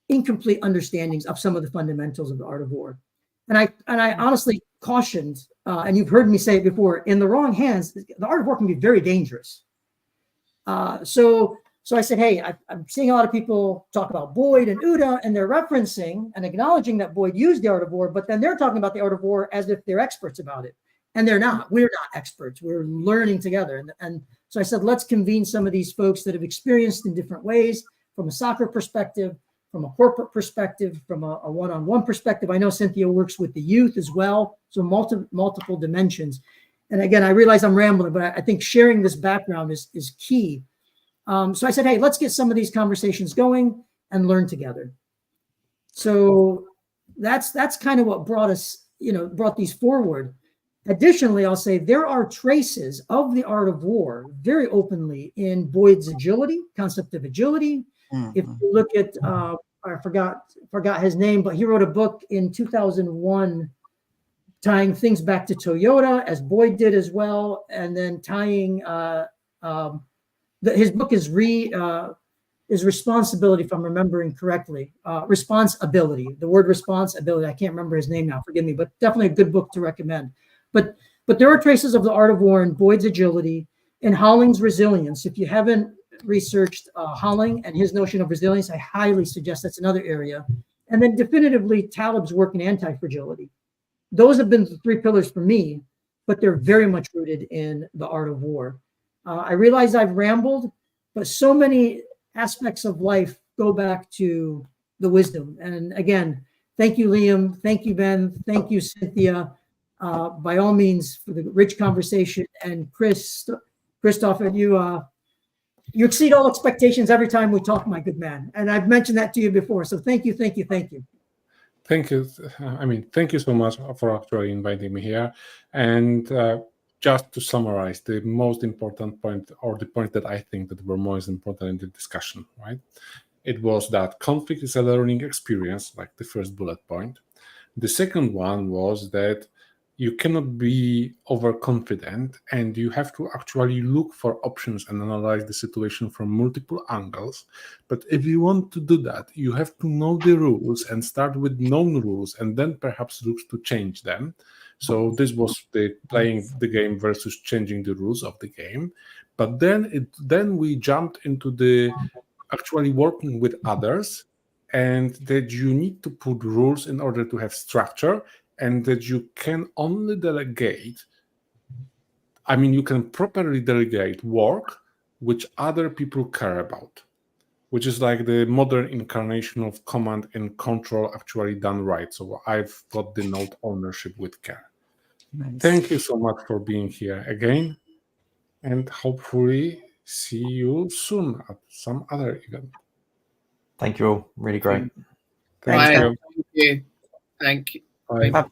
incomplete understandings of some of the fundamentals of the art of war. And I honestly cautioned, and you've heard me say it before, in the wrong hands, the art of war can be very dangerous. So I said, hey, I'm seeing a lot of people talk about Boyd and Uda, and they're referencing and acknowledging that Boyd used the art of war, but then they're talking about the art of war as if they're experts about it. And they're not. We're not experts. We're learning together. And so I said, let's convene some of these folks that have experienced in different ways, from a soccer perspective, from a corporate perspective, from a one-on-one perspective. I know Cynthia works with the youth as well, so multiple dimensions. And again, I realize I'm rambling, but I think sharing this background is key. So I said, hey, let's get some of these conversations going and learn together. So that's kind of what brought these forward. Additionally, I'll say there are traces of the art of war very openly in Boyd's agility, concept of agility. Mm-hmm. If you look at, I forgot his name, but he wrote a book in 2001 tying things back to Toyota, as Boyd did as well, and then tying his book is responsibility, if I'm remembering correctly. Responsibility. The word responsibility. I can't remember his name now. Forgive me, but definitely a good book to recommend. But there are traces of the art of war in Boyd's agility and Holling's resilience. If you haven't researched Holling and his notion of resilience, I highly suggest that's another area. And then definitively Taleb's work in anti-fragility. Those have been the three pillars for me, but they're very much rooted in the art of war. I realize I've rambled, but so many aspects of life go back to the wisdom. And again, thank you, Liam. Thank you, Ben. Thank you, Cynthia. By all means, for the rich conversation. And Christoph, you exceed all expectations every time we talk, my good man. And I've mentioned that to you before. So thank you, thank you, thank you. Thank you. Thank you so much for actually inviting me here. And just to summarize, the most important point, or the point that I think that were most important in the discussion, right? It was that conflict is a learning experience, like the first bullet point. The second one was that you cannot be overconfident, and you have to actually look for options and analyze the situation from multiple angles. But if you want to do that, you have to know the rules and start with known rules, and then perhaps look to change them. So this was the playing the game versus changing the rules of the game. But then we jumped into the actually working with others, and that you need to put rules in order to have structure, and that you can only delegate. You can properly delegate work which other people care about, which is like the modern incarnation of command and control actually done right. So I've got the note ownership with care. Nice. Thank you so much for being here again, and hopefully see you soon at some other event. Thank you all. Really great. Thank you. Thank you. Thank you. Bye. Bye.